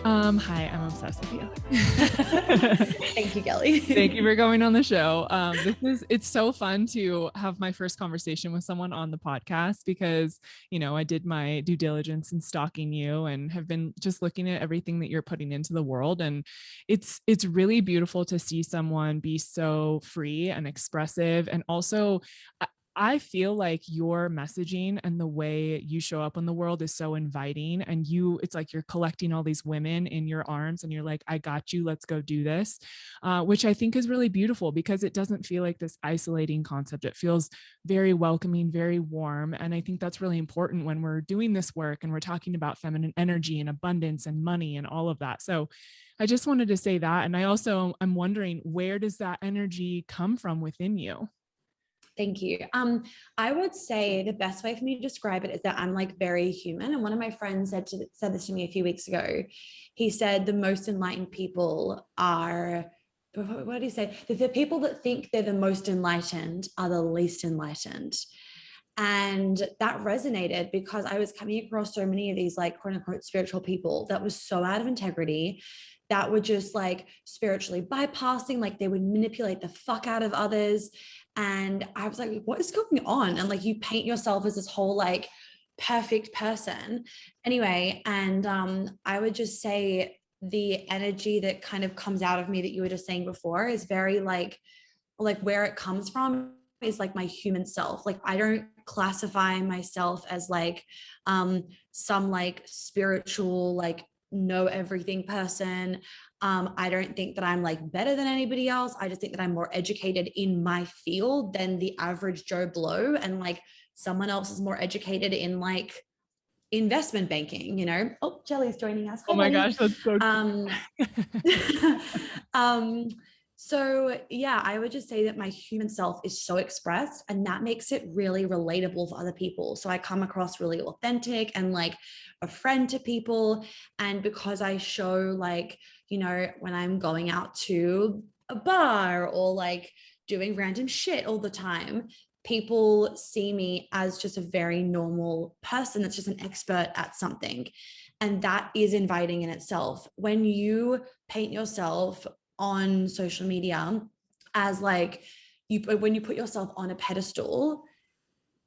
Hi, I'm obsessed with you. Thank you, Kelly. Thank you for coming on the show. It's so fun to have my first conversation with someone on the podcast because, I did my due diligence in stalking you and have been just looking at everything that you're putting into the world. And it's really beautiful to see someone be so free and expressive. And also, I feel like your messaging and the way you show up in the world is so inviting. And it's like you're collecting all these women in your arms and you're like, I got you, let's go do this, which I think is really beautiful because it doesn't feel like this isolating concept. It feels very welcoming, very warm. And I think that's really important when we're doing this work and we're talking about feminine energy and abundance and money and all of that. So I just wanted to say that. And I'm wondering, where does that energy come from within you? Thank you. I would say the best way for me to describe it is that I'm like very human. And one of my friends said this to me a few weeks ago. He said the most enlightened people are, what did he say? That the people that think they're the most enlightened are the least enlightened. And that resonated because I was coming across so many of these like quote unquote spiritual people that was so out of integrity, that were just like spiritually bypassing, like they would manipulate the fuck out of others. And I was like, what is going on? And like you paint yourself as this whole like perfect person. Anyway, and I would just say the energy that kind of comes out of me that you were just saying before is very like where it comes from is like my human self. Like I don't classify myself as like some like spiritual like know everything person. I don't think that I'm like better than anybody else. I just think that I'm more educated in my field than the average Joe Blow, and like someone else is more educated in like investment banking, you know. Oh, Jelly's joining us. Oh Hi, my buddy. gosh, that's so um um so yeah, I would just say that my human self is so expressed, and that makes it really relatable for other people. So I come across really authentic and like a friend to people. And because I show like, you know, when I'm going out to a bar or like doing random shit all the time, people see me as just a very normal person that's just an expert at something. And that is inviting in itself. When you paint yourself on social media as like when you put yourself on a pedestal,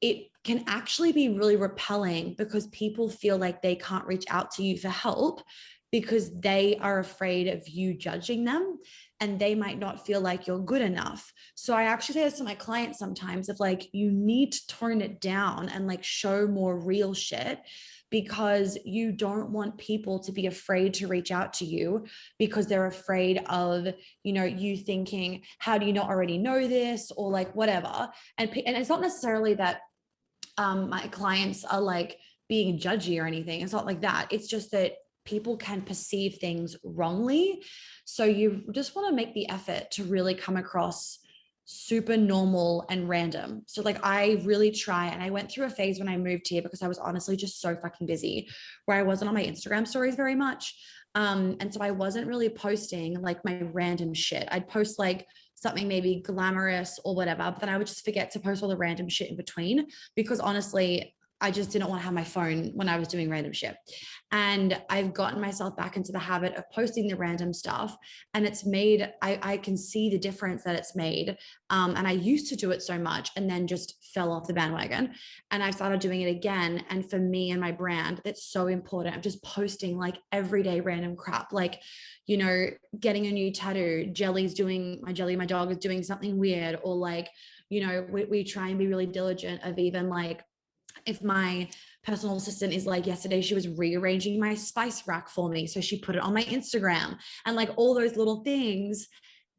it can actually be really repelling because people feel like they can't reach out to you for help because they are afraid of you judging them, and they might not feel like you're good enough. So I actually say this to my clients sometimes of like, you need to tone it down and like show more real shit, because you don't want people to be afraid to reach out to you because they're afraid of, you know, you thinking, how do you not already know this, or like whatever. And it's not necessarily that my clients are like being judgy or anything. It's not like that. It's just that people can perceive things wrongly. So you just want to make the effort to really come across super normal and random. So like I really try, and I went through a phase when I moved here because I was honestly just so fucking busy, where I wasn't on my Instagram stories very much. And so I wasn't really posting like my random shit. I'd post like something maybe glamorous or whatever, but then I would just forget to post all the random shit in between, because honestly, I just didn't want to have my phone when I was doing random shit. And I've gotten myself back into the habit of posting the random stuff. And it's made, I can see the difference that it's made. And I used to do it so much and then just fell off the bandwagon. And I started doing it again. And for me and my brand, that's so important. I'm just posting like everyday random crap. Like, you know, getting a new tattoo, my dog is doing something weird, or like, you know, we try and be really diligent of even like, if my personal assistant is like, yesterday she was rearranging my spice rack for me, so she put it on my Instagram, and like all those little things,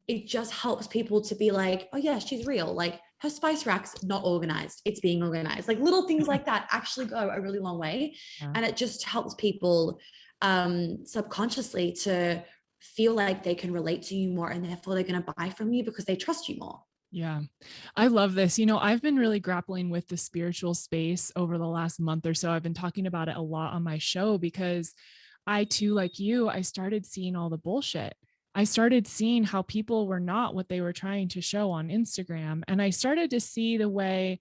it just helps people to be like, oh yeah, she's real. Like her spice rack's not organized, it's being organized. Like little things like that actually go a really long way. Yeah. And it just helps people subconsciously to feel like they can relate to you more, and therefore they're going to buy from you because they trust you more. Yeah, I love this. I've been really grappling with the spiritual space over the last month or so. I've been talking about it a lot on my show because I too, like you, I started seeing all the bullshit. I started seeing how people were not what they were trying to show on Instagram. And I started to see the way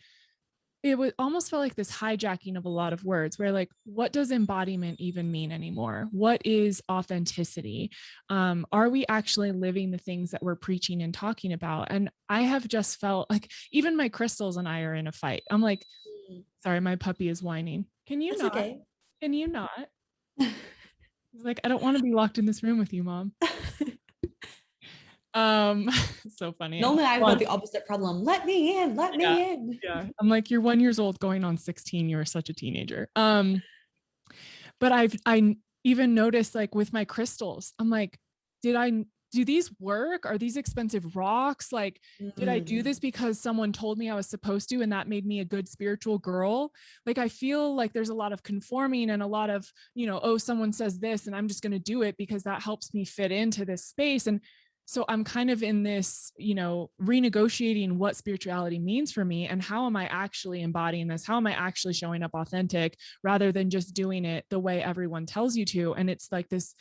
it would almost felt like this hijacking of a lot of words where like, what does embodiment even mean anymore? What is authenticity? Are we actually living the things that we're preaching and talking about? And I have just felt like even my crystals and I are in a fight. I'm like, Mm. sorry, my puppy is whining. Can you That's not? okay. Can you not? He's like, I don't want to be locked in this room with you, mom. Um, so funny. Normally I've got Well, the opposite problem. Let me in, let yeah, me in. yeah. I'm like, you're 1 year old going on 16. You're such a teenager. But I even noticed like with my crystals, I'm like, did I do these work? Are these expensive rocks? Like, did I do Mm. this because someone told me I was supposed to and that made me a good spiritual girl? Like, I feel like there's a lot of conforming and a lot of, oh, someone says this and I'm just going to do it because that helps me fit into this space. And so I'm kind of in this, renegotiating what spirituality means for me and how am I actually embodying this? How am I actually showing up authentic rather than just doing it the way everyone tells you to? And it's like this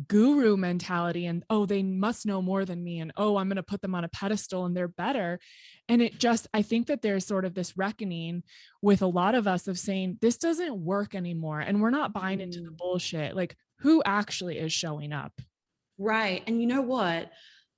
guru mentality and, oh, they must know more than me, and, oh, I'm going to put them on a pedestal and they're better. And I think that there's sort of this reckoning with a lot of us of saying this doesn't work anymore and we're not buying into the Mm. bullshit. Like, who actually is showing up? Right. And you know what?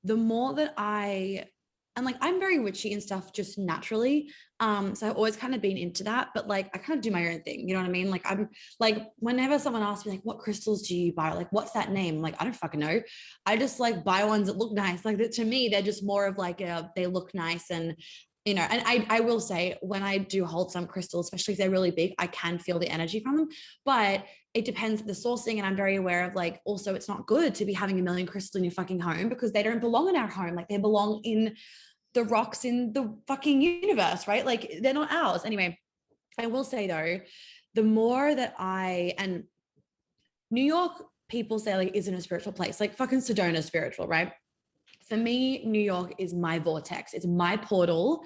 The more that and like I'm very witchy and stuff just naturally. So I've always kind of been into that, but like I kind of do my own thing. You know what I mean? Like I'm like whenever someone asks me like what crystals do you buy? Like what's that name? I'm like, I don't fucking know. I just like buy ones that look nice. Like to me, they're just more of like they look nice and and I will say when I do hold some crystals, especially if they're really big, I can feel the energy from them. But it depends on the sourcing. And I'm very aware of like, also, it's not good to be having a million crystals in your fucking home because they don't belong in our home. Like they belong in the rocks in the fucking universe, right? Like they're not ours. Anyway, I will say though, the more that and New York people say like isn't a spiritual place, like fucking Sedona is spiritual, right? For me, New York is my vortex. It's my portal.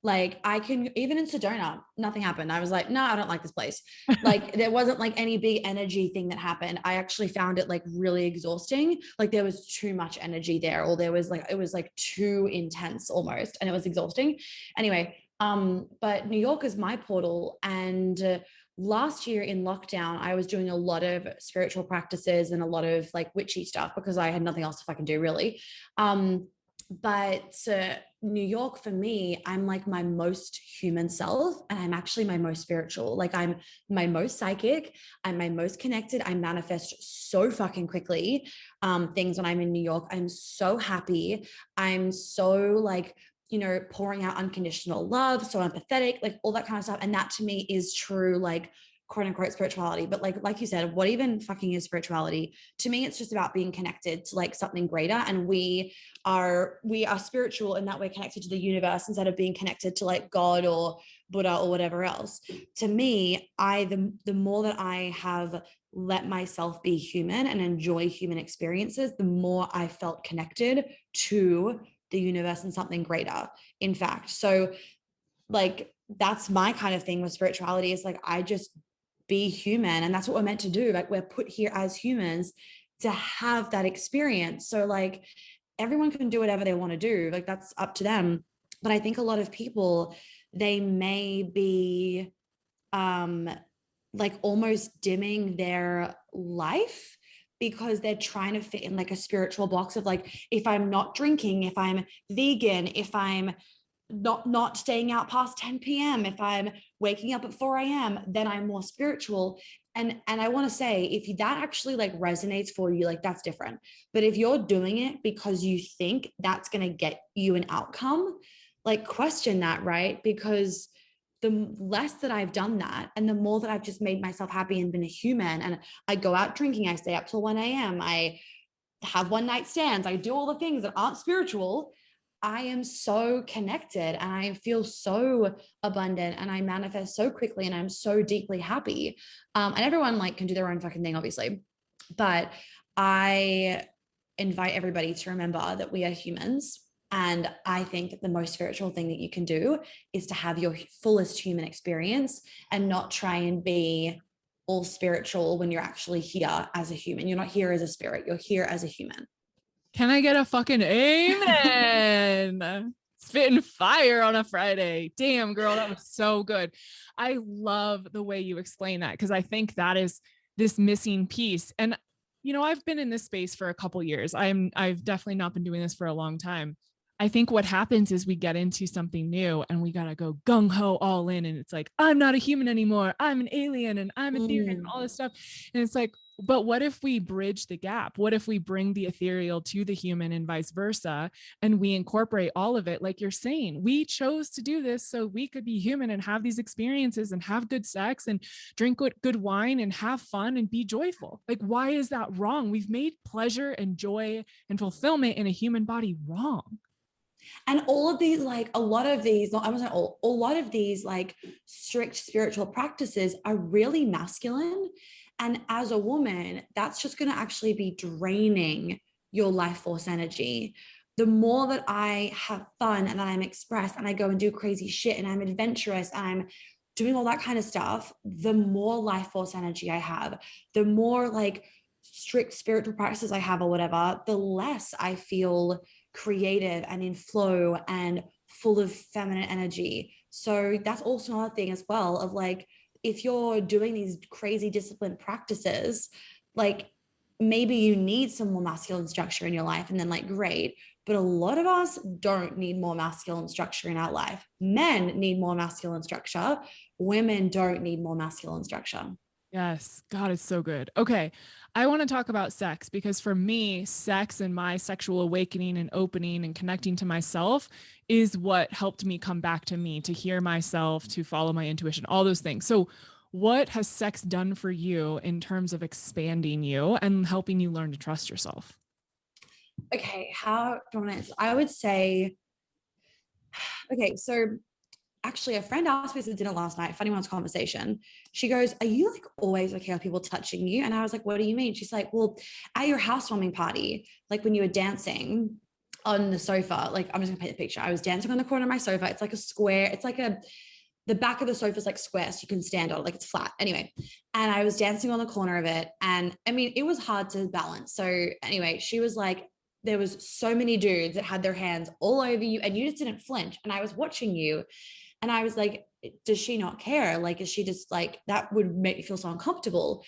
Like I can, even in Sedona, nothing happened. I was like, no, I don't like this place. Like there wasn't like any big energy thing that happened. I actually found it like really exhausting. Like there was too much energy there, or there was like, it was like too intense almost, and it was exhausting. Anyway, but New York is my portal. And last year in lockdown, I was doing a lot of spiritual practices and a lot of like witchy stuff because I had nothing else to fucking do really. But New York for me, I'm like my most human self, and I'm actually my most spiritual. Like I'm my most psychic, I'm my most connected. I manifest so fucking quickly. Things when I'm in New York, I'm so happy. I'm so like, pouring out unconditional love, so empathetic, like all that kind of stuff. And that to me is true, like quote unquote spirituality. But like you said, what even fucking is spirituality? To me, it's just about being connected to like something greater. And we are spiritual in that we're connected to the universe instead of being connected to like God or Buddha or whatever else. To me, the more that I have let myself be human and enjoy human experiences, the more I felt connected to the universe and something greater, in fact. So like that's my kind of thing with spirituality, is like I just be human, and that's what we're meant to do. Like we're put here as humans to have that experience. So like everyone can do whatever they want to do, like that's up to them. But I think a lot of people, they may be um like almost dimming their life because they're trying to fit in like a spiritual box of like, if I'm not drinking, if I'm vegan, if I'm not staying out past 10 p.m., if I'm waking up at 4 a.m., then I'm more spiritual. And I want to say, if that actually like resonates for you, like that's different. But if you're doing it because you think that's going to get you an outcome, like question that, right? Because the less that I've done that, and the more that I've just made myself happy and been a human, and I go out drinking, I stay up till 1 a.m., I have one night stands, I do all the things that aren't spiritual, I am so connected and I feel so abundant and I manifest so quickly and I'm so deeply happy. And everyone like can do their own fucking thing, obviously. But I invite everybody to remember that we are humans. And I think that the most spiritual thing that you can do is to have your fullest human experience and not try and be all spiritual when you're actually here as a human. You're not here as a spirit, you're here as a human. Can I get a fucking amen? spitting fire on a Friday. Damn, girl, that was so good. I love the way you explain that because I think that is this missing piece. And I've been in this space for a couple years. I've definitely not been doing this for a long time. I think what happens is we get into something new and we got to go gung ho all in. And it's like, I'm not a human anymore. I'm an alien and I'm ethereal and all this stuff. And it's like, but what if we bridge the gap? What if we bring the ethereal to the human and vice versa? And we incorporate all of it? Like you're saying, we chose to do this so we could be human and have these experiences and have good sex and drink good wine and have fun and be joyful. Like, why is that wrong? We've made pleasure and joy and fulfillment in a human body wrong. And all of these, like a lot of these, not I wasn't all, a lot of these like strict spiritual practices are really masculine. And as a woman, that's just going to actually be draining your life force energy. The more that I have fun and that I'm expressed and I go and do crazy shit and I'm adventurous and I'm doing all that kind of stuff, the more life force energy I have, the more like strict spiritual practices I have or whatever, the less I feel creative and in flow and full of feminine energy. So that's also another thing as well of like, if you're doing these crazy disciplined practices, like maybe you need some more masculine structure in your life and then like great, but a lot of us don't need more masculine structure in our life. Men need more masculine structure. Women don't need more masculine structure. Yes, God is so good. Okay, I want to talk about sex because for me, sex and my sexual awakening and opening and connecting to myself is what helped me come back to me, to hear myself, to follow my intuition, all those things. So, what has sex done for you in terms of expanding you and helping you learn to trust yourself? Okay, how do I want to answer? I would say, okay, so actually a friend asked me this at dinner last night, funny one's conversation. She goes, are you like always okay with people touching you? And I was like, what do you mean? She's like, well, at your housewarming party, like when you were dancing on the sofa, like I'm just gonna paint the picture. I was dancing on the corner of my sofa. It's like a square, it's like the back of the sofa is like square, so you can stand on it, like it's flat. Anyway, and I was dancing on the corner of it. And I mean, it was hard to balance. So anyway, she was like, there was so many dudes that had their hands all over you and you just didn't flinch. And I was watching you and I was like, does she not care? Like, is she just like, that would make me feel so uncomfortable.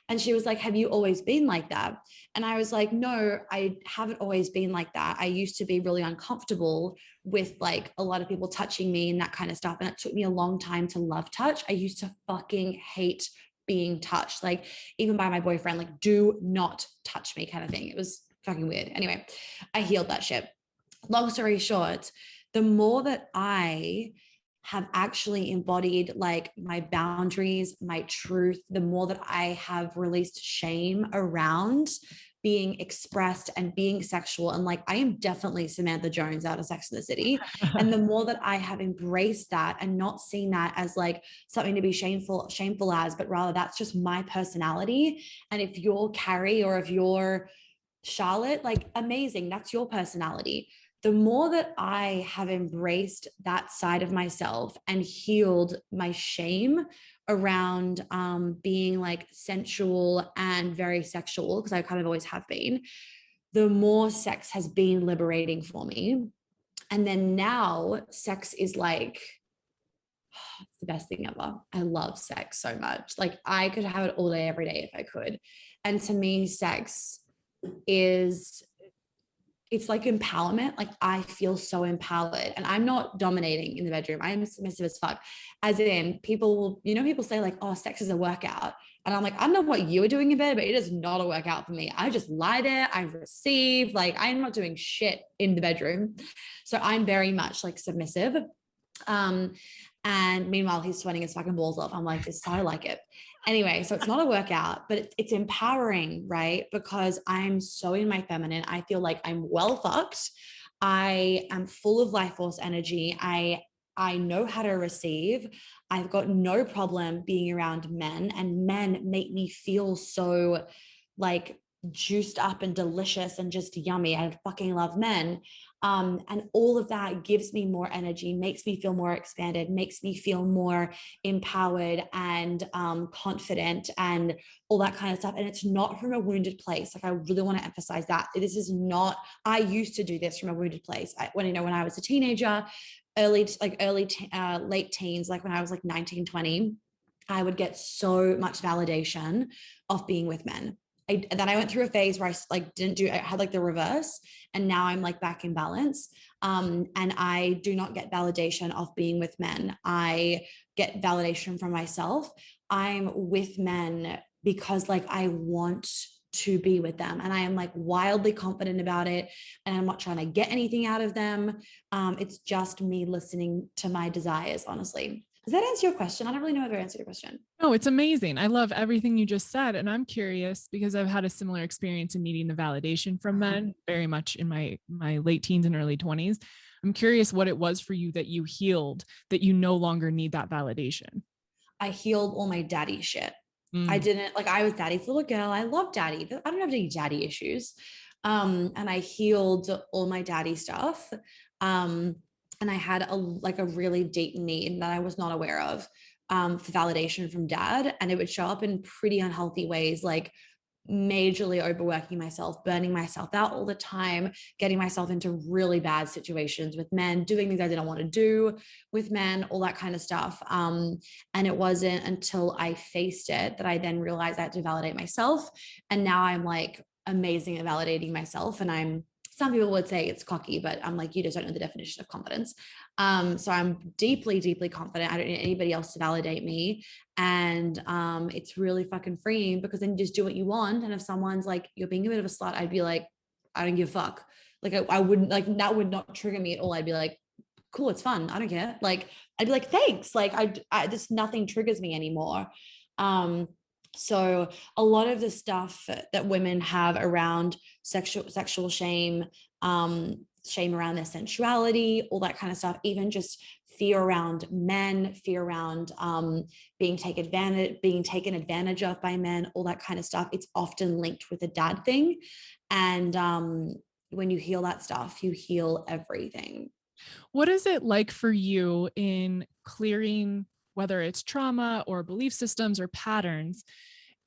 And she was like, have you always been like that? And I was like, no, I haven't always been like that. I used to be really uncomfortable with like a lot of people touching me and that kind of stuff. And it took me a long time to love touch. I used to fucking hate being touched, like even by my boyfriend, like do not touch me kind of thing. It was fucking weird. Anyway, I healed that shit. Long story short, the more that I have actually embodied like my boundaries, my truth, the more that I have released shame around being expressed and being sexual. And like, I am definitely Samantha Jones out of Sex and the City. And the more that I have embraced that and not seen that as like something to be shameful as, but rather that's just my personality. And if you're Carrie or if you're Charlotte, like amazing, that's your personality. The more that I have embraced that side of myself and healed my shame around being like sensual and very sexual, because I kind of always have been, the more sex has been liberating for me. And then now sex is like, it's the best thing ever. I love sex so much. Like I could have it all day, every day if I could. And to me, sex is it's like empowerment. Like I feel so empowered and I'm not dominating in the bedroom. I am submissive as fuck. As in people will, people say like, oh, sex is a workout. And I'm like, I don't know what you were doing in bed, but it is not a workout for me. I just lie there. I receive, like I'm not doing shit in the bedroom. So I'm very much like submissive. And meanwhile, he's sweating his fucking balls off. I'm like, this is how I like it. Anyway, so it's not a workout, but it's empowering, right? Because I'm so in my feminine. I feel like I'm well fucked. I am full of life force energy. I know how to receive. I've got no problem being around men, and men make me feel so like juiced up and delicious and just yummy. I fucking love men. And all of that gives me more energy, makes me feel more expanded, makes me feel more empowered and confident and all that kind of stuff. And it's not from a wounded place. Like, I really want to emphasize that this is not, I used to do this from a wounded place. When I was a teenager, late teens, like when I was like 19, 20, I would get so much validation of being with men. Then I went through a phase where I had like the reverse, and now I'm like back in balance. And I do not get validation of being with men. I get validation from myself. I'm with men because like I want to be with them, and I am like wildly confident about it, and I'm not trying to get anything out of them. It's just me listening to my desires, honestly. Does that answer your question? I don't really know if I answered your question. No, it's amazing. I love everything you just said. And I'm curious because I've had a similar experience in needing the validation from men very much in my late teens and early 20s. I'm curious what it was for you that you healed, that you no longer need that validation. I healed all my daddy shit. I Mm. didn't like, I was daddy's little girl. I love daddy. I don't have any daddy issues. And I healed all my daddy stuff. And I had a really deep need that I was not aware of, for validation from dad. And it would show up in pretty unhealthy ways, like majorly overworking myself, burning myself out all the time, getting myself into really bad situations with men, doing things I didn't want to do with men, all that kind of stuff. And it wasn't until I faced it that I then realized I had to validate myself. And now I'm like amazing at validating myself. And some people would say it's cocky, but I'm like, you just don't know the definition of confidence. So I'm deeply, deeply confident. I don't need anybody else to validate me. And it's really fucking freeing, because then you just do what you want. And if someone's like, you're being a bit of a slut, I'd be like, I don't give a fuck. Like, I wouldn't, like, that would not trigger me at all. I'd be like, cool, it's fun. I don't care. Like, I'd be like, thanks. Like, I just, nothing triggers me anymore. So a lot of the stuff that women have around sexual shame, shame around their sensuality, all that kind of stuff, even just fear around men, fear around being taken advantage of by men, all that kind of stuff, it's often linked with a dad thing. And when you heal that stuff, you heal everything. What is it like for you in clearing, whether it's trauma or belief systems or patterns?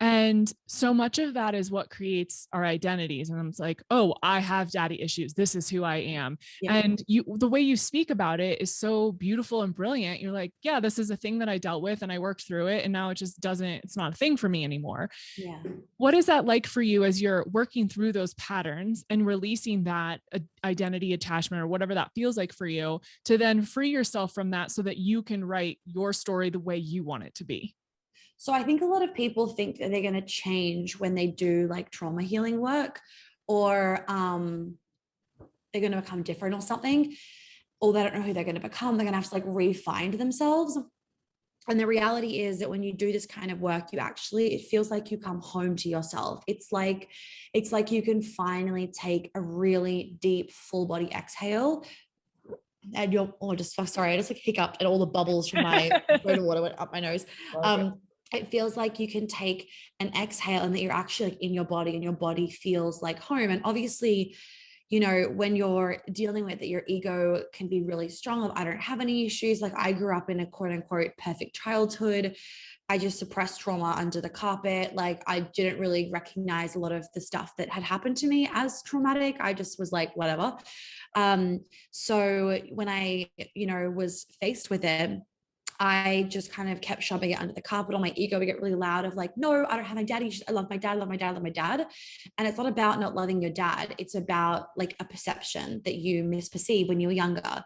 And so much of that is what creates our identities. And it's like, oh, I have daddy issues. This is who I am. Yeah. And the way you speak about it is so beautiful and brilliant. You're like, yeah, this is a thing that I dealt with and I worked through it. And now it's not a thing for me anymore. Yeah. What is that like for you as you're working through those patterns and releasing that identity attachment or whatever that feels like for you, to then free yourself from that so that you can write your story the way you want it to be? So I think a lot of people think that they're going to change when they do like trauma healing work, or they're going to become different or something, or they don't know who they're going to become. They're going to have to like re-find themselves. And the reality is that when you do this kind of work, it feels like you come home to yourself. It's like you can finally take a really deep full body exhale, and I just like hiccuped and all the bubbles from my soda water went up my nose. It feels like you can take an exhale and that you're actually like in your body, and your body feels like home. And obviously, when you're dealing with it, your ego can be really strong. I don't have any issues. Like, I grew up in a quote unquote perfect childhood. I just suppressed trauma under the carpet. Like, I didn't really recognize a lot of the stuff that had happened to me as traumatic. I just was like, whatever. So when I, was faced with it, I just kind of kept shoving it under the carpet. Or my ego would get really loud of like, no, I don't have my daddy. I love my dad, I love my dad, I love my dad. And it's not about not loving your dad. It's about like a perception that you misperceive when you were younger.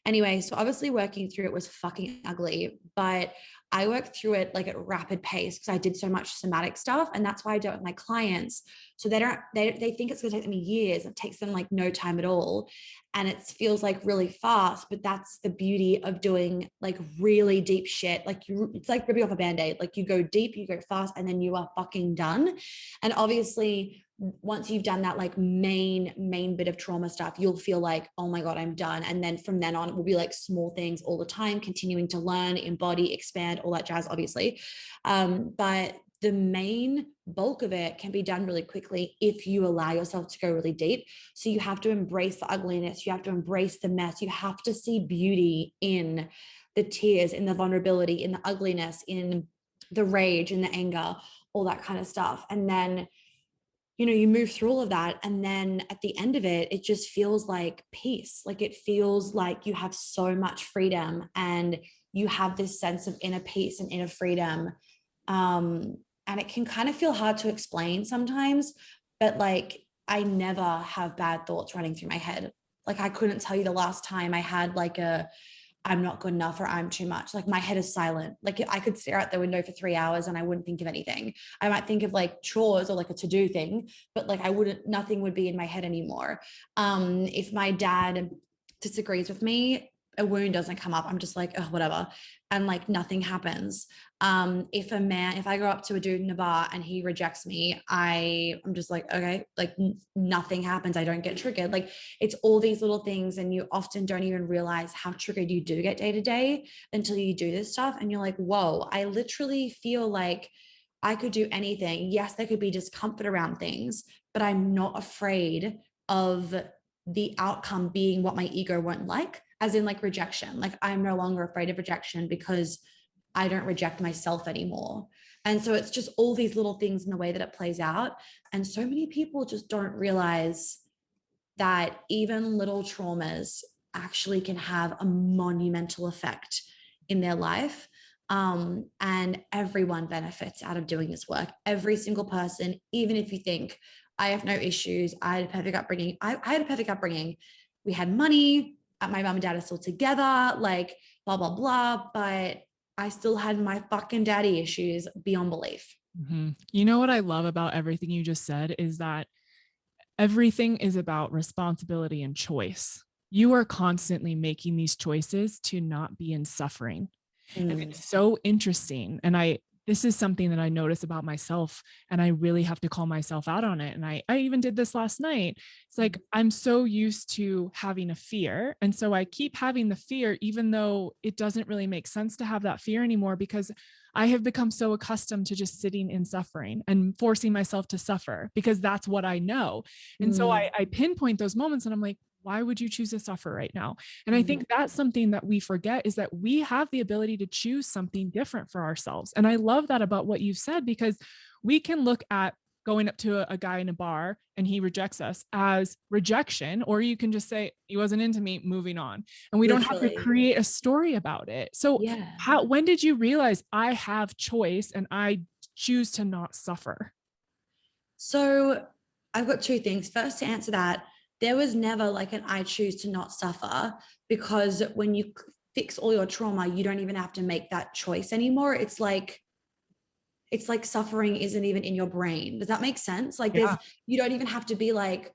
Anyway, so obviously working through it was fucking ugly, but I worked through it like at rapid pace because I did so much somatic stuff. And that's why I do it with my clients. So they think it's going to take them years. It takes them like no time at all. And it feels like really fast, but that's the beauty of doing like really deep shit. Like it's like ripping off a Band-Aid. Like, you go deep, you go fast, and then you are fucking done. And obviously, once you've done that like main bit of trauma stuff, you'll feel like, oh my God, I'm done. And then from then on, it will be like small things all the time, continuing to learn, embody, expand, all that jazz, obviously. But the main bulk of it can be done really quickly if you allow yourself to go really deep. So you have to embrace the ugliness, you have to embrace the mess, you have to see beauty in the tears, in the vulnerability, in the ugliness, in the rage, in the anger, all that kind of stuff. And then, you know, you move through all of that. And then at the end of it, it just feels like peace. Like it feels like you have so much freedom and you have this sense of inner peace and inner freedom. And it can kind of feel hard to explain sometimes, but like I never have bad thoughts running through my head. Like I couldn't tell you the last time I had like a I'm not good enough or I'm too much. Like my head is silent. Like I could stare out the window for 3 hours and I wouldn't think of anything. I might think of like chores or like a to-do thing, but like I wouldn't, nothing would be in my head anymore. If my dad disagrees with me, a wound doesn't come up. I'm just like, oh, whatever. And like nothing happens. If I go up to a dude in a bar and he rejects me, I'm just like, okay, like nothing happens. I don't get triggered. Like it's all these little things. And you often don't even realize how triggered you do get day to day until you do this stuff. And you're like, whoa, I literally feel like I could do anything. Yes, there could be discomfort around things, but I'm not afraid of the outcome being what my ego won't like, as in like rejection. Like I'm no longer afraid of rejection because I don't reject myself anymore. And so it's just all these little things in the way that it plays out. And so many people just don't realize that even little traumas actually can have a monumental effect in their life. And everyone benefits out of doing this work. Every single person, even if you think, I have no issues, I had a perfect upbringing. I had a perfect upbringing. We had money, my mom and dad are still together, like blah, blah, blah. But I still had my fucking daddy issues beyond belief. Mm-hmm. You know what I love about everything you just said is that everything is about responsibility and choice. You are constantly making these choices to not be in suffering. And Mm. it's so interesting. And this is something that I notice about myself, and I really have to call myself out on it. And I even did this last night. It's like, I'm so used to having a fear. And so I keep having the fear, even though it doesn't really make sense to have that fear anymore, because I have become so accustomed to just sitting in suffering and forcing myself to suffer because that's what I know. And so Mm. I pinpoint those moments and I'm like, why would you choose to suffer right now? And I Mm. think that's something that we forget, is that we have the ability to choose something different for ourselves. And I love that about what you've said, because we can look at going up to a guy in a bar and he rejects us as rejection, or you can just say, he wasn't into me, moving on. And we don't have to Literally. create a story about it. So Yeah. when did you realize I have choice and I choose to not suffer? So I've got two things. First, to answer that, there was never like an I choose to not suffer, because when you fix all your trauma, you don't even have to make that choice anymore. It's like suffering isn't even in your brain. Does that make sense? Like Yeah. you don't even have to be like,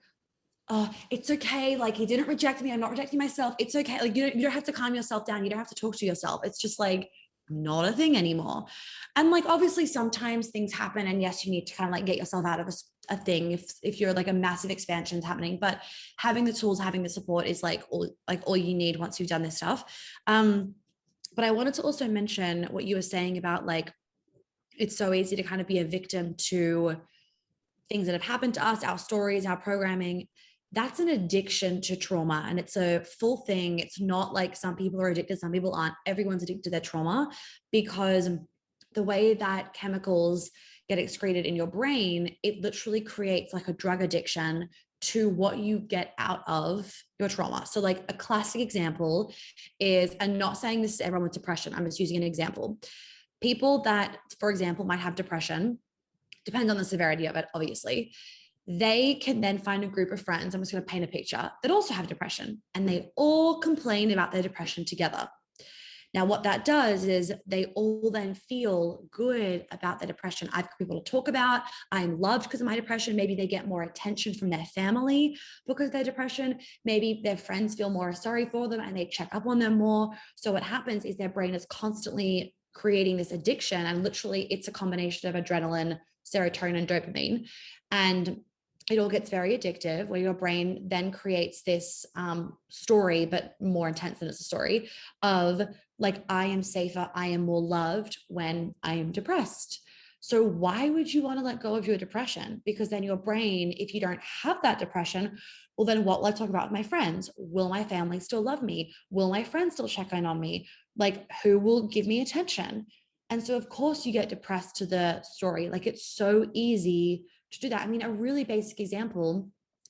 oh, it's okay. Like he didn't reject me. I'm not rejecting myself. It's okay. Like you don't have to calm yourself down. You don't have to talk to yourself. It's just like not a thing anymore. And like obviously sometimes things happen, and yes, you need to kind of like get yourself out of a thing if you're like a massive expansion is happening. But having the tools, having the support is like all you need once you've done this stuff. But I wanted to also mention what you were saying about like it's so easy to kind of be a victim to things that have happened to us, our stories, our programming. That's an addiction to trauma, and it's a full thing. It's not like some people are addicted, some people aren't. Everyone's addicted to their trauma, because the way that chemicals get excreted in your brain, it literally creates like a drug addiction to what you get out of your trauma. So like a classic example is, and not saying this to everyone with depression, I'm just using an example. People that, for example, might have depression, depends on the severity of it, obviously. They can then find a group of friends, I'm just going to paint a picture, that also have depression, and they all complain about their depression together. Now, what that does is they all then feel good about their depression. I've got people to talk about. I'm loved because of my depression. Maybe they get more attention from their family because of their depression. Maybe their friends feel more sorry for them and they check up on them more. So what happens is their brain is constantly creating this addiction, and literally it's a combination of adrenaline, serotonin, dopamine, and it all gets very addictive, where your brain then creates this story, but more intense than it's a story, of like, I am safer, I am more loved when I am depressed. So why would you want to let go of your depression? Because then your brain, if you don't have that depression, well, then what will I talk about with my friends? Will my family still love me? Will my friends still check in on me? Like, who will give me attention? And so, of course, you get depressed to the story. Like, it's so easy to do that. I mean, a really basic example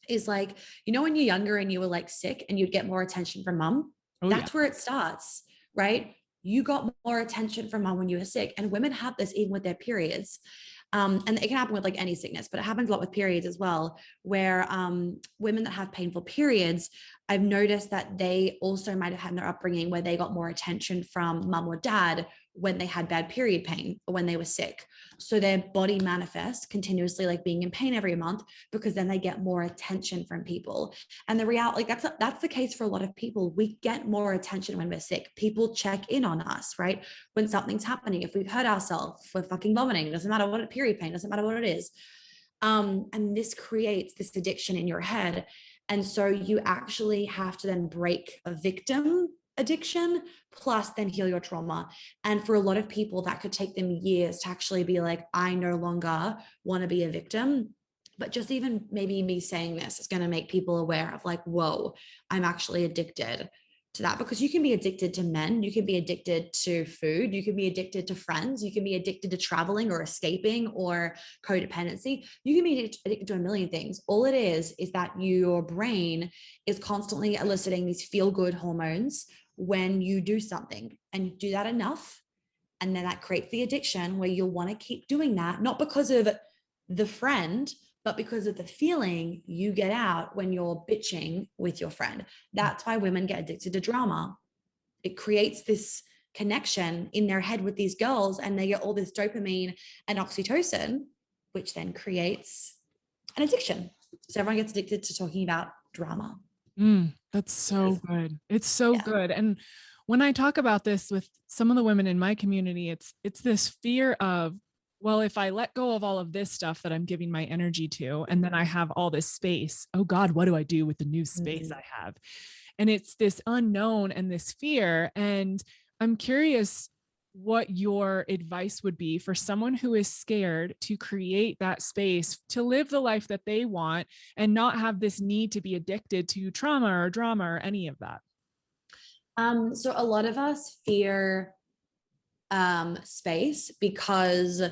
is like, when you're younger and you were like sick and you'd get more attention from mom, Oh yeah. that's where it starts, right? You got more attention from mom when you were sick. And women have this even with their periods. And it can happen with like any sickness, but it happens a lot with periods as well, where women that have painful periods, I've noticed that they also might have had their upbringing where they got more attention from mom or dad when they had bad period pain or when they were sick. So their body manifests continuously like being in pain every month because then they get more attention from people. And the reality, like that's the case for a lot of people. We get more attention when we're sick. People check in on us, right? When something's happening, if we've hurt ourselves, if we're fucking vomiting, it doesn't matter what it period pain, doesn't matter what it is. And this creates this addiction in your head. And so you actually have to then break a victim addiction plus then heal your trauma. And for a lot of people, that could take them years to actually be like, I no longer want to be a victim. But just even maybe me saying this is going to make people aware of like, whoa, I'm actually addicted to that, because you can be addicted to men, you can be addicted to food, you can be addicted to friends, you can be addicted to traveling or escaping or codependency, you can be addicted to a million things. All it is that your brain is constantly eliciting these feel good hormones when you do something, and you do that enough, and then that creates the addiction where you'll want to keep doing that, not because of the friend, but because of the feeling you get out when you're bitching with your friend. That's why women get addicted to drama. It creates this connection in their head with these girls, and they get all this dopamine and oxytocin, which then creates an addiction. So everyone gets addicted to talking about drama. That's so good. It's so Yeah. good. And when I talk about this with some of the women in my community, it's this fear of, well, if I let go of all of this stuff that I'm giving my energy to, and then I have all this space, oh God, what do I do with the new space I have? And it's this unknown and this fear. And I'm curious what your advice would be for someone who is scared to create that space to live the life that they want and not have this need to be addicted to trauma or drama or any of that. So a lot of us fear space because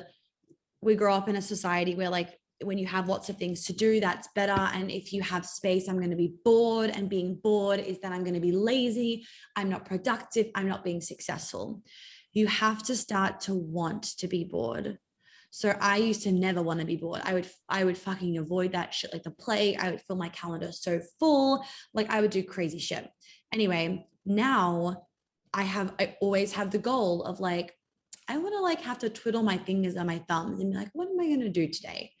we grow up in a society where like when you have lots of things to do, that's better. And if you have space, I'm going to be bored. And being bored is that I'm going to be lazy. I'm not productive. I'm not being successful. You have to start to want to be bored. So I used to never want to be bored. I would fucking avoid that shit like the plague. I would fill my calendar so full. Like I would do crazy shit. Anyway, now I always have the goal of like, I want to like have to twiddle my fingers and my thumbs and be like, what am I going to do today?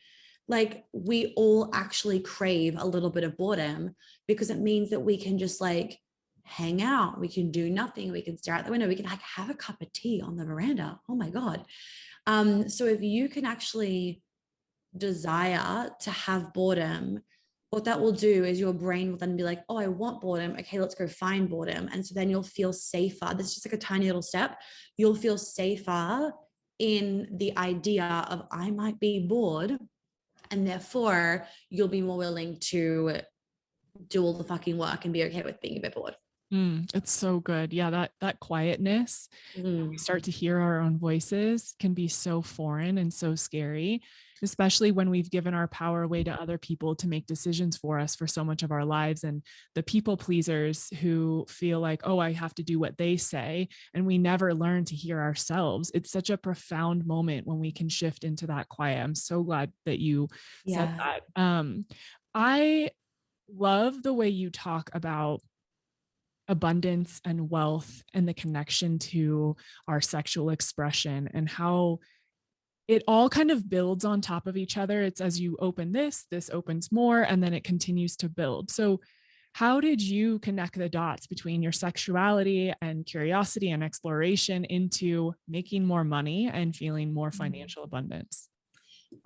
Like we all actually crave a little bit of boredom because it means that we can just like hang out. We can do nothing. We can stare out the window. We can like have a cup of tea on the veranda. Oh my God. So if you can actually desire to have boredom, what that will do is your brain will then be like, oh, I want boredom. Okay, let's go find boredom. And so then you'll feel safer. This is just like a tiny little step. You'll feel safer in the idea of I might be bored. And therefore, you'll be more willing to do all the fucking work and be okay with being a bit bored. It's so good. Yeah, that quietness, we start to hear our own voices, can be so foreign and so scary, especially when we've given our power away to other people to make decisions for us for so much of our lives. And the people pleasers who feel like, oh, I have to do what they say, and we never learn to hear ourselves. It's such a profound moment when we can shift into that quiet. I'm so glad that you said that. I love the way you talk about abundance and wealth and the connection to our sexual expression and how it all kind of builds on top of each other. It's as you open this opens more, and then it continues to build. So how did you connect the dots between your sexuality and curiosity and exploration into making more money and feeling more financial abundance?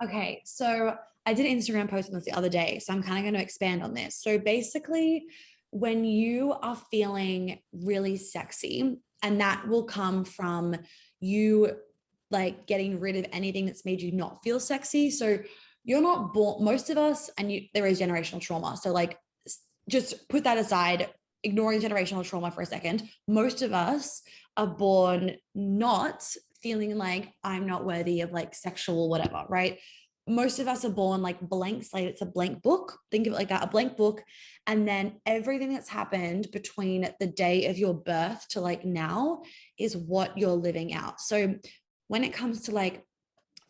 Okay, so I did an Instagram post on this the other day, so I'm kind of going to expand on this. So basically, when you are feeling really sexy, and that will come from you like getting rid of anything that's made you not feel sexy. So you're not born, most of us, and there is generational trauma. So like, just put that aside, ignoring generational trauma for a second. Most of us are born not feeling like I'm not worthy of like sexual whatever, right? Most of us are born like blank slate. It's a blank book. Think of it like that, a blank book. And then everything that's happened between the day of your birth to like now is what you're living out. So when it comes to like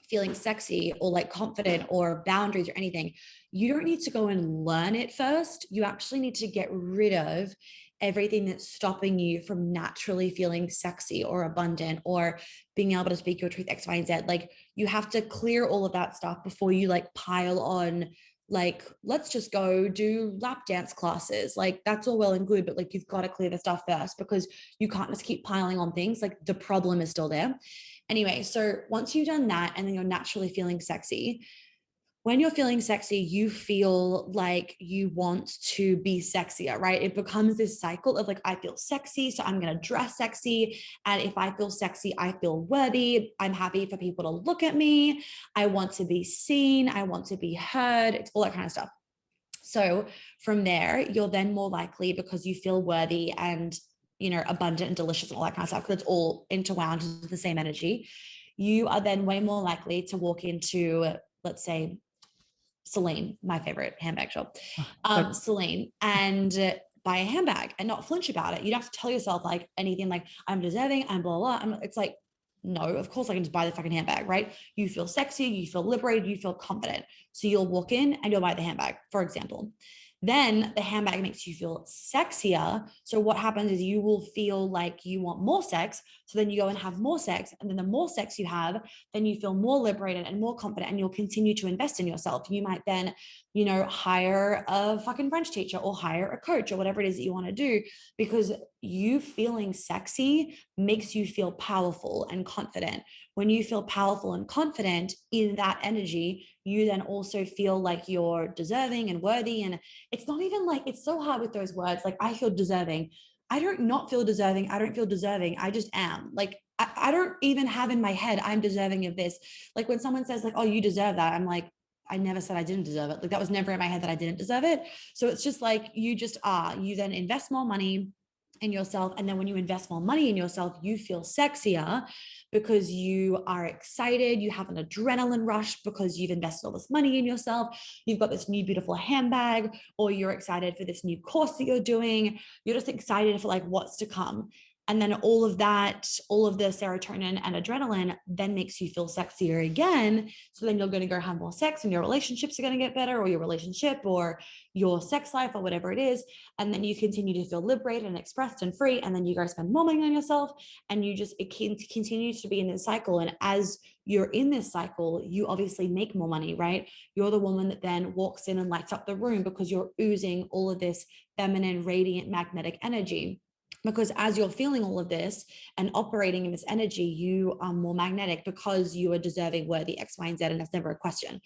feeling sexy or like confident or boundaries or anything, you don't need to go and learn it first. You actually need to get rid of everything that's stopping you from naturally feeling sexy or abundant or being able to speak your truth, X, Y, and Z. Like you have to clear all of that stuff before you like pile on, like, let's just go do lap dance classes. Like that's all well and good, but like you've got to clear the stuff first, because you can't just keep piling on things. Like the problem is still there. Anyway, so once you've done that and then you're naturally feeling sexy, when you're feeling sexy, you feel like you want to be sexier, right? It becomes this cycle of like, I feel sexy, so I'm going to dress sexy. And if I feel sexy, I feel worthy. I'm happy for people to look at me. I want to be seen. I want to be heard. It's all that kind of stuff. So from there, you're then more likely, because you feel worthy and, you know, abundant and delicious and all that kind of stuff, because it's all interwound into the same energy. You are then way more likely to walk into, let's say, Celine, my favorite handbag shop, Celine, and buy a handbag and not flinch about it. You'd have to tell yourself like anything like, I'm deserving, I'm blah, blah, blah. It's like, no, of course I can just buy the fucking handbag, right? You feel sexy, you feel liberated, you feel confident. So you'll walk in and you'll buy the handbag, for example. Then the handbag makes you feel sexier. So what happens is you will feel like you want more sex. So then you go and have more sex. And then the more sex you have, then you feel more liberated and more confident, and you'll continue to invest in yourself. You might then, you know, hire a fucking French teacher or hire a coach or whatever it is that you want to do, because you feeling sexy makes you feel powerful and confident. When you feel powerful and confident in that energy, you then also feel like you're deserving and worthy. And it's not even like, it's so hard with those words. Like, I feel deserving. I don't not feel deserving. I don't feel deserving. I just am. Like, I don't even have in my head, I'm deserving of this. Like when someone says like, oh, you deserve that, I'm like, I never said I didn't deserve it. Like that was never in my head that I didn't deserve it. So it's just like, you just are. You then invest more money in yourself. And then when you invest more money in yourself, you feel sexier because you are excited. You have an adrenaline rush because you've invested all this money in yourself. You've got this new beautiful handbag, or you're excited for this new course that you're doing. You're just excited for like what's to come. And then all of that, all of the serotonin and adrenaline then makes you feel sexier again. So then you're going to go have more sex and your relationships are going to get better, or your relationship or your sex life or whatever it is. And then you continue to feel liberated and expressed and free. And then you go spend more money on yourself, and you just, it continues to be in this cycle. And as you're in this cycle, you obviously make more money, right? You're the woman that then walks in and lights up the room because you're oozing all of this feminine, radiant, magnetic energy. Because as you're feeling all of this and operating in this energy, you are more magnetic because you are deserving, worthy, X, Y, and Z, and that's never a question.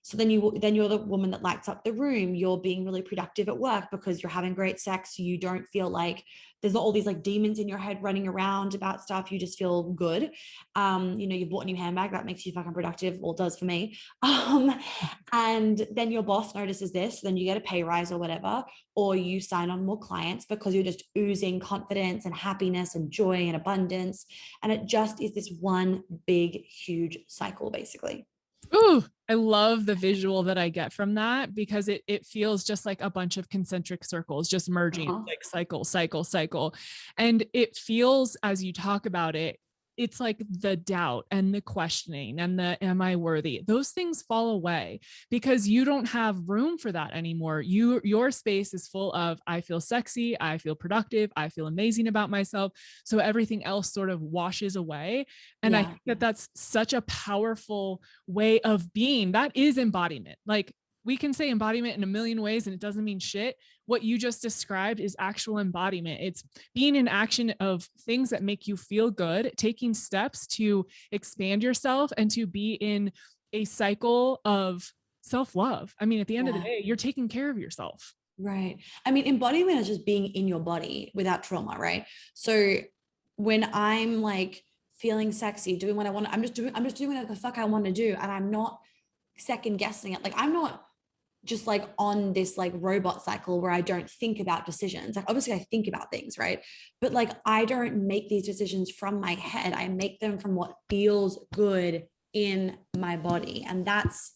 So then you're the woman that lights up the room. You're being really productive at work because you're having great sex. You don't feel like there's all these like demons in your head running around about stuff. You just feel good. You know, you bought a new handbag, that makes you fucking productive, or does for me. And then your boss notices this, then you get a pay rise or whatever, or you sign on more clients because you're just oozing confidence and happiness and joy and abundance. And it just is this one big, huge cycle, basically. Ooh, I love the visual that I get from that, because it feels just like a bunch of concentric circles just merging, like cycle, cycle, cycle. And it feels, as you talk about it, it's like the doubt and the questioning and the, am I worthy? Those things fall away because you don't have room for that anymore. Your space is full of, I feel sexy, I feel productive, I feel amazing about myself. So everything else sort of washes away. And I think that that's such a powerful way of being. That is embodiment. Like, we can say embodiment in a million ways and it doesn't mean shit. What you just described is actual embodiment. It's being in action of things that make you feel good, taking steps to expand yourself and to be in a cycle of self-love. I mean, at the end of the day, you're taking care of yourself. Right. I mean, embodiment is just being in your body without trauma, right? So when I'm like feeling sexy, doing what I want. I'm just doing what the fuck I want to do. And I'm not second guessing it. Like I'm not just like on this like robot cycle where I don't think about decisions. Like obviously I think about things, right? But like I don't make these decisions from my head. I make them from what feels good in my body. And that's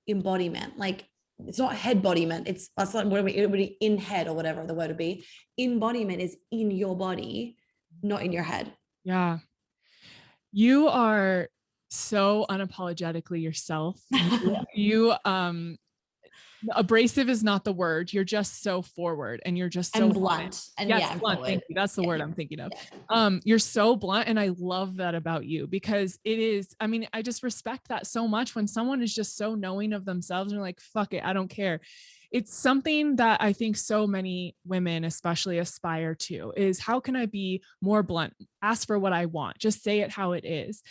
embodiment. Like it's not head bodiment. That's like what it would be in head or whatever the word would be. Embodiment is in your body, not in your head. Yeah. You are so unapologetically yourself. You abrasive is not the word. You're just so forward and you're just so And blunt. And yes, yeah, I'm blunt. forward. Thank you. That's the Yeah. word I'm thinking of. Yeah. You're so blunt. And I love that about you because it is, I mean, I just respect that so much when someone is just so knowing of themselves and like, fuck it, I don't care. It's something that I think so many women especially aspire to is how can I be more blunt? Ask for what I want. Just say it how it is.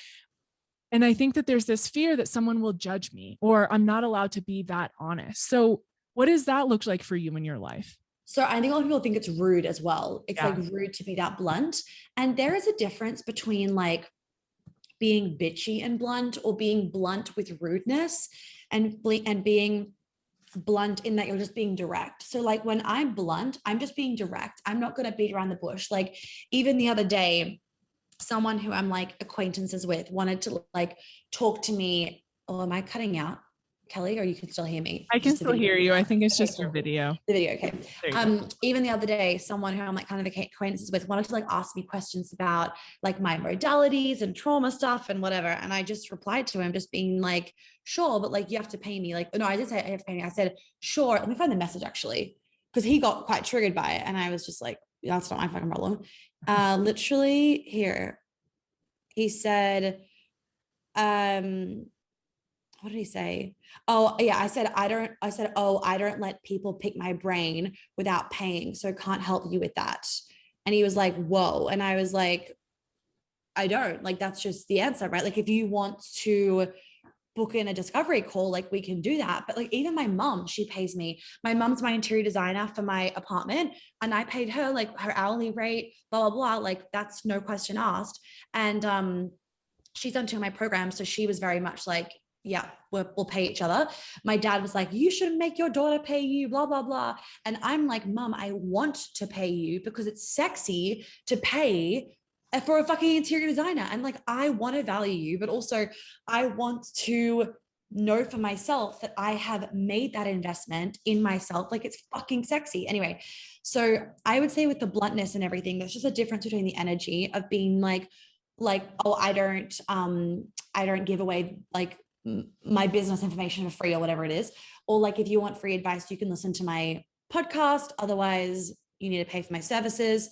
And I think that there's this fear that someone will judge me or I'm not allowed to be that honest. So what does that look like for you in your life? So I think a lot of people think it's rude as well. It's Yeah. like rude to be that blunt. And there is a difference between like being bitchy and blunt or being blunt with rudeness and being blunt in that you're just being direct. So like when I'm blunt, I'm just being direct. I'm not going to beat around the bush. Like even the other day, someone who I'm like acquaintances with wanted to like talk to me. Oh, am I cutting out, Kelly, or you can still hear me? I can still hear you. I think it's Okay, just cool. your video. The video, okay. There Even the other day, someone who I'm like kind of acquaintances with wanted to like ask me questions about like my modalities and trauma stuff and whatever. And I just replied to him just being like, sure, but like you have to pay me. Like, no, I did say I have to pay me. I said, sure. Let me find the message actually, because he got quite triggered by it. And I was just like, that's not my fucking problem. Literally here, he said, what did he say? Oh yeah, I said, oh, I don't let people pick my brain without paying. So can't help you with that. And he was like, whoa. And I was like, I don't like, that's just the answer, right? Like if you want to book in a discovery call, like we can do that. But like even my mom, she pays me. My mom's my interior designer for my apartment and I paid her like her hourly rate, blah, blah, blah. Like that's no question asked. And she's done two of my programs. So she was very much like, yeah, we'll pay each other. My dad was like, you shouldn't make your daughter pay you, blah, blah, blah. And I'm like, Mom, I want to pay you because it's sexy to pay for a fucking interior designer. And like, I want to value you, but also I want to know for myself that I have made that investment in myself. Like it's fucking sexy. Anyway, so I would say with the bluntness and everything, there's just a difference between the energy of being like, oh, I don't give away like my business information for free or whatever it is. Or like, if you want free advice, you can listen to my podcast. Otherwise you need to pay for my services.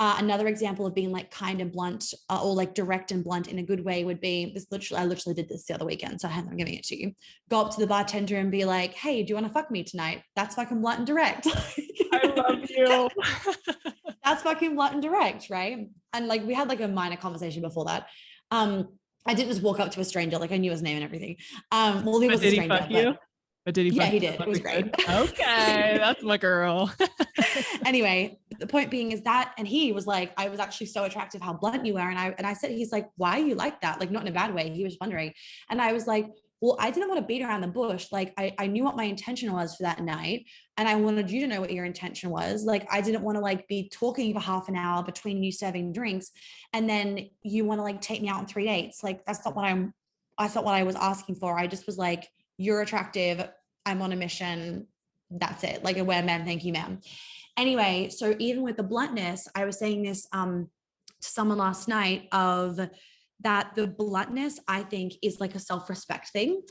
Another example of being like kind and blunt or like direct and blunt in a good way would be this. I literally did this the other weekend. So I'm giving it to you. Go up to the bartender and be like, hey, do you want to fuck me tonight? That's fucking blunt and direct. I love you. That's fucking blunt and direct, right? And like we had like a minor conversation before that. I didn't just walk up to a stranger, like I knew his name and everything. Well, he was a stranger, but did he? Yeah, he did. It was great. Okay, that's my girl. Anyway, the point being is that, and he was like, I was actually so attractive how blunt you were. And I said, he's like, why are you like that? Like not in a bad way. He was wondering. And I was like, well, I didn't want to beat around the bush. Like I knew what my intention was for that night. And I wanted you to know what your intention was. Like, I didn't want to like be talking for half an hour between you serving drinks. And then you want to like take me out on 3 dates. Like, that's not what I was asking for. I just was like, you're attractive. I'm on a mission. That's it. Like a where man, thank you, ma'am. Anyway, so even with the bluntness, I was saying this to someone last night of that the bluntness, I think, is like a self-respect thing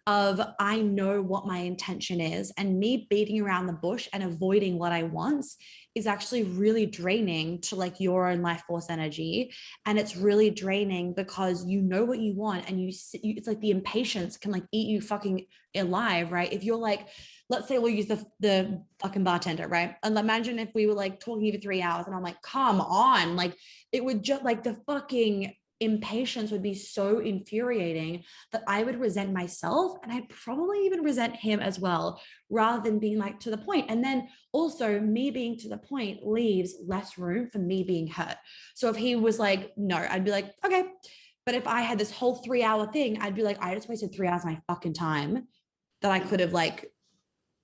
of I know what my intention is, and me beating around the bush and avoiding what I want is actually really draining to like your own life force energy. And it's really draining because you know what you want, and it's like the impatience can like eat you fucking alive, right? If you're like, let's say we'll use the fucking bartender, right? And imagine if we were like talking for 3 hours and I'm like, come on, like it would just like the fucking impatience would be so infuriating that I would resent myself, and I'd probably even resent him as well, rather than being like to the point. And then also, me being to the point leaves less room for me being hurt. So if he was like, no, I'd be like, okay. But if I had this whole 3 hour thing, I'd be like, I just wasted 3 hours of my fucking time that I could have like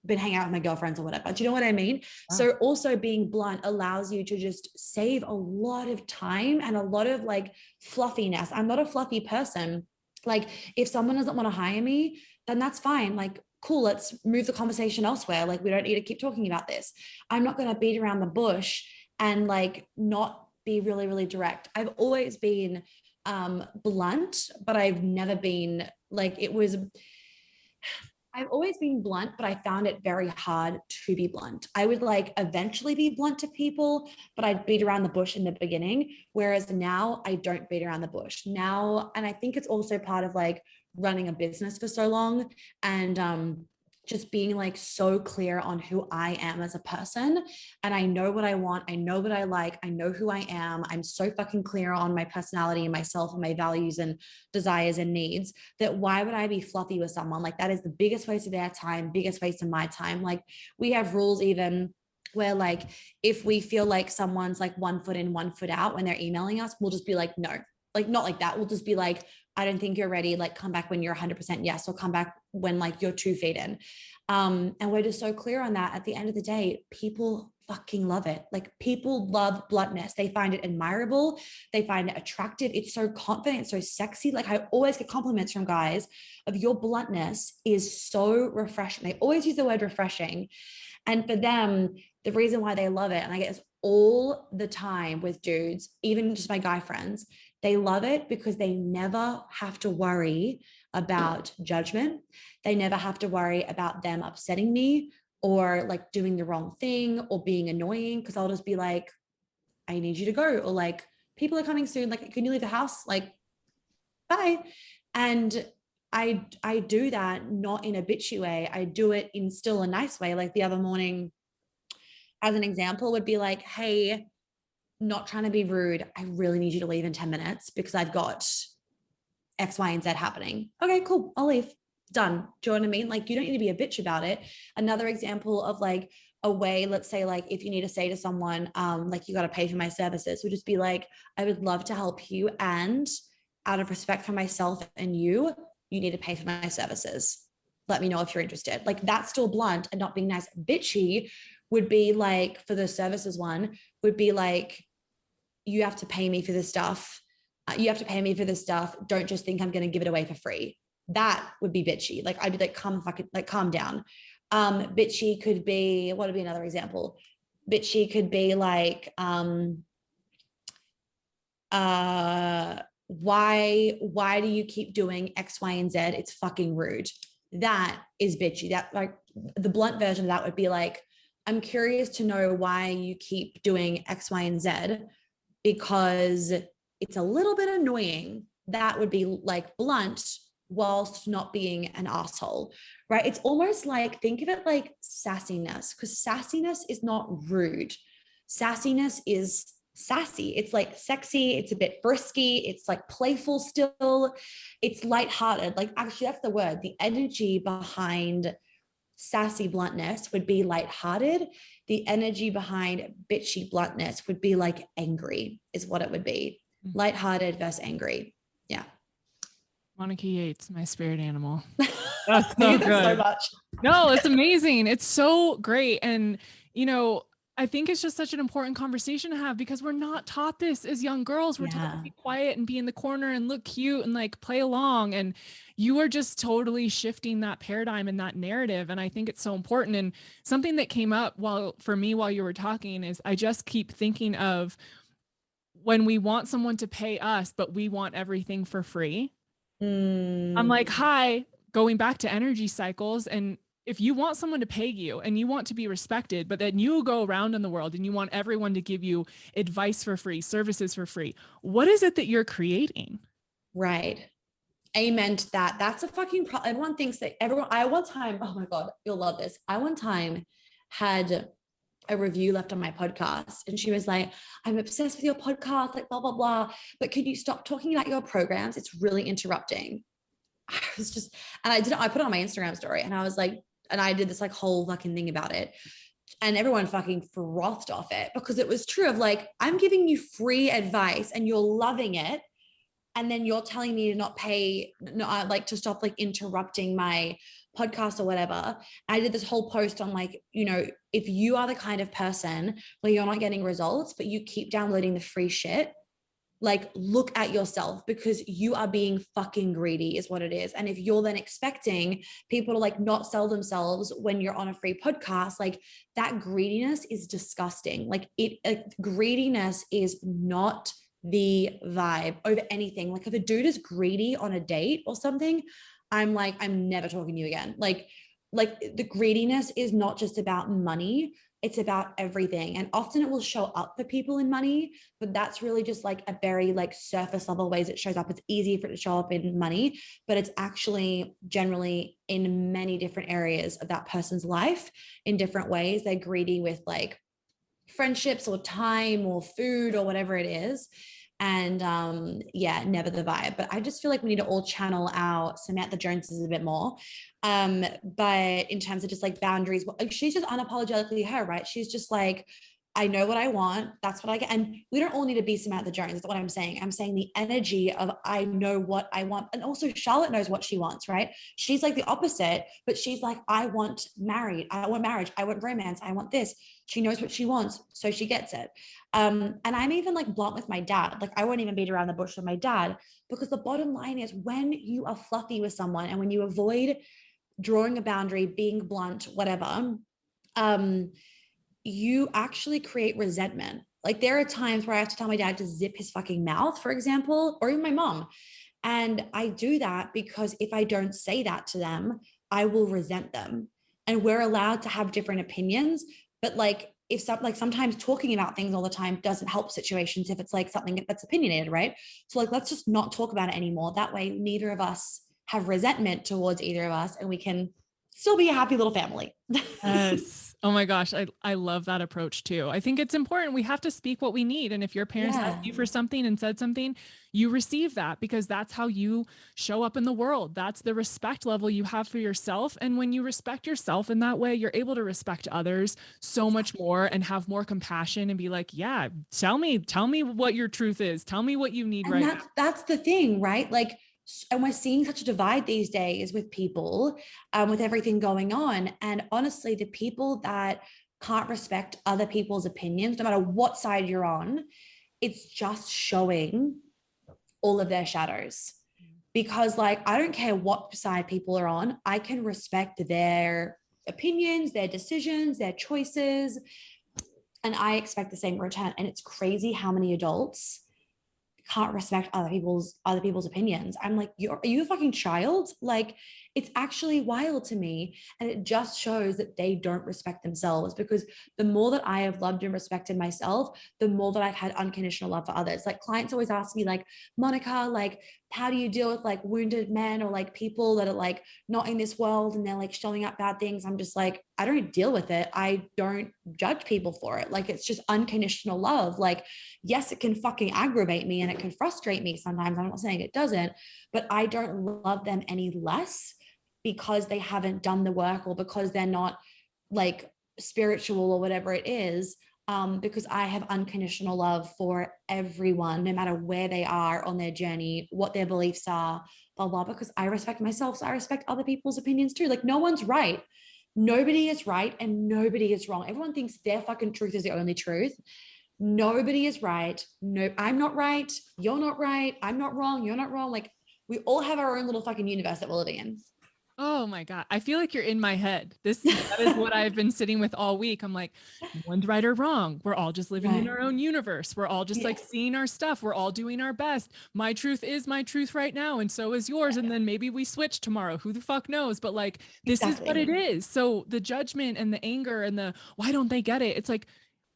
been hanging out with my girlfriends or whatever. Do you know what I mean? Wow. So also being blunt allows you to just save a lot of time and a lot of like fluffiness. I'm not a fluffy person. Like if someone doesn't want to hire me, then that's fine. Like, cool, let's move the conversation elsewhere. Like we don't need to keep talking about this. I'm not going to beat around the bush and like not be really, really direct. I've always been blunt, but I've never been like, I've always been blunt, but I found it very hard to be blunt. I would like eventually be blunt to people, but I'd beat around the bush in the beginning. Whereas now I don't beat around the bush now. And I think it's also part of like running a business for so long and just being like so clear on who I am as a person. And I know what I want. I know what I like. I know who I am. I'm so fucking clear on my personality and myself and my values and desires and needs that why would I be fluffy with someone? Like that is the biggest waste of their time, biggest waste of my time. Like we have rules even where like if we feel like someone's like 1 foot in, 1 foot out when they're emailing us, we'll just be like, no, like not like that. We'll just be like, I don't think you're ready. Like come back when you're 100% yes, or come back when like you're 2 feet in. And we're just so clear on that. At the end of the day, people fucking love it. Like people love bluntness. They find it admirable. They find it attractive. It's so confident, it's so sexy. Like I always get compliments from guys of your bluntness is so refreshing. They always use the word refreshing. And for them, the reason why they love it, and I get this all the time with dudes, even just my guy friends, they love it because they never have to worry about judgment. They never have to worry about them upsetting me or like doing the wrong thing or being annoying, because I'll just be like, I need you to go, or like, people are coming soon. Like, can you leave the house? Like, bye. And I do that not in a bitchy way. I do it in still a nice way. Like the other morning, as an example, would be like, hey, not trying to be rude, I really need you to leave in 10 minutes because I've got X, Y, and Z happening. Okay, cool. I'll leave. Done. Do you know what I mean? Like, you don't need to be a bitch about it. Another example of like a way, let's say, like, if you need to say to someone, like, you got to pay for my services, would just be like, I would love to help you. And out of respect for myself and you need to pay for my services. Let me know if you're interested. Like, that's still blunt and not being nice. Bitchy would be like, for the services one, would be like, you have to pay me for this stuff. You have to pay me for this stuff. Don't just think I'm going to give it away for free. That would be bitchy. Like I'd be like, calm down. Bitchy could be, what would be another example? Bitchy could be like, why do you keep doing X, Y, and Z? It's fucking rude. That is bitchy. That, like, the blunt version of that would be like, I'm curious to know why you keep doing X, Y, and Z, because it's a little bit annoying. That would be like blunt whilst not being an asshole, right? It's almost like, think of it like sassiness, because sassiness is not rude. Sassiness is sassy. It's like sexy. It's a bit frisky. It's like playful still. It's lighthearted. Like, actually, that's the word. The energy behind sassy bluntness would be lighthearted. The energy behind bitchy bluntness would be like angry, is what it would be. Lighthearted versus angry. Yeah. Monica Yates, my spirit animal. That's so good. So much. No, it's amazing. It's so great. And, you know, I think it's just such an important conversation to have because we're not taught this as young girls. We're taught to be quiet and be in the corner and look cute and like play along. And you are just totally shifting that paradigm and that narrative. And I think it's so important. And something that came up for me while you were talking is I just keep thinking of when we want someone to pay us, but we want everything for free. I'm like, hi, going back to energy cycles. And if you want someone to pay you and you want to be respected, but then you go around in the world and you want everyone to give you advice for free, services for free, what is it that you're creating? Right. Amen to that. That's a fucking problem. Everyone thinks that I one time, oh my God, you'll love this. I one time had a review left on my podcast, and she was like, I'm obsessed with your podcast, like blah, blah, blah. But could you stop talking about your programs? It's really interrupting. I was just, and I put it on my Instagram story, and I was like, and I did this like whole fucking thing about it. And everyone fucking frothed off it because it was true of like, I'm giving you free advice and you're loving it. And then you're telling me to not pay, no, like to stop like interrupting my podcast or whatever. I did this whole post on like, you know, if you are the kind of person where you're not getting results, but you keep downloading the free shit, like look at yourself, because you are being fucking greedy is what it is. And if you're then expecting people to like not sell themselves when you're on a free podcast, like that greediness is disgusting. Like greediness is not the vibe over anything. Like if a dude is greedy on a date or something, I'm like, I'm never talking to you again. Like the greediness is not just about money, it's about everything. And often it will show up for people in money, but that's really just like a very like surface level ways it shows up. It's easy for it to show up in money, but it's actually generally in many different areas of that person's life in different ways. They're greedy with like friendships or time or food or whatever it is. And yeah, never the vibe. But I just feel like we need to all channel our Samantha Joneses a bit more. But in terms of just like boundaries, like she's just unapologetically her, right? She's just like, I know what I want. That's what I get. And we don't all need to be Samantha Jones. That's what I'm saying. I'm saying the energy of I know what I want. And also Charlotte knows what she wants, right? She's like the opposite, but she's like, I want married. I want marriage. I want romance. I want this. She knows what she wants. So she gets it. And I'm even like blunt with my dad. Like I won't even beat around the bush with my dad, because the bottom line is when you are fluffy with someone and when you avoid drawing a boundary, being blunt, whatever, you actually create resentment. Like there are times where I have to tell my dad to zip his fucking mouth, for example, or even my mom. And I do that because if I don't say that to them, I will resent them. And we're allowed to have different opinions, but like if like sometimes talking about things all the time doesn't help situations if it's like something that's opinionated, right? So like let's just not talk about it anymore. That way neither of us have resentment towards either of us and we can still be a happy little family. Yes. Oh my gosh. I love that approach too. I think it's important. We have to speak what we need. And if your parents asked Yeah. you for something and said something, you receive that because that's how you show up in the world. That's the respect level you have for yourself. And when you respect yourself in that way, you're able to respect others so much more and have more compassion and be like, yeah, tell me what your truth is. Tell me what you need And right now. that's the thing, right? Like, and we're seeing such a divide these days with people, with everything going on. And honestly, the people that can't respect other people's opinions, no matter what side you're on, it's just showing all of their shadows. Because, like, I don't care what side people are on, I can respect their opinions, their decisions, their choices, and I expect the same return. And it's crazy how many adults can't respect other people's opinions. I'm like, are you a fucking child? Like, it's actually wild to me. And it just shows that they don't respect themselves, because the more that I have loved and respected myself, the more that I've had unconditional love for others. Like clients always ask me like, Monica, like, how do you deal with like wounded men or like people that are like not in this world and they're like showing up bad things? I'm just like, I don't deal with it. I don't judge people for it. Like, it's just unconditional love. Like, yes, it can fucking aggravate me and it can frustrate me sometimes. I'm not saying it doesn't, but I don't love them any less because they haven't done the work or because they're not like spiritual or whatever it is. Because I have unconditional love for everyone, no matter where they are on their journey, what their beliefs are, blah, blah, because I respect myself. So I respect other people's opinions too. Like, no one's right. Nobody is right and nobody is wrong. Everyone thinks their fucking truth is the only truth. Nobody is right. No, I'm not right. You're not right. I'm not wrong. You're not wrong. Like, we all have our own little fucking universe that we're living in. Oh my God. I feel like you're in my head. That is what I've been sitting with all week. I'm like, no one's right or wrong. We're all just living in Right. our own universe. We're all just like Yes. seeing our stuff. We're all doing our best. My truth is my truth right now. And so is yours. And then maybe we switch tomorrow. Who the fuck knows? But like, this is what it Exactly. is. So the judgment and the anger and the why don't they get it? It's like,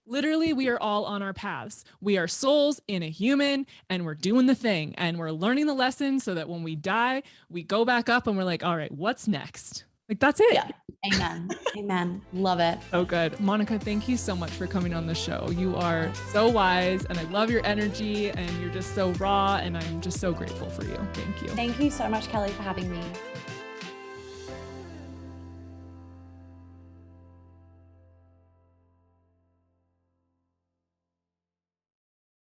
literally, we are all on our paths. We are souls in a human and we're doing the thing and we're learning the lesson so that when we die, we go back up and we're like, all right, what's next? Like, that's it. Yeah. Amen. Amen. Love it. So good. Monica, thank you so much for coming on the show. You are so wise and I love your energy and you're just so raw and I'm just so grateful for you. Thank you. Thank you so much, Kelly, for having me.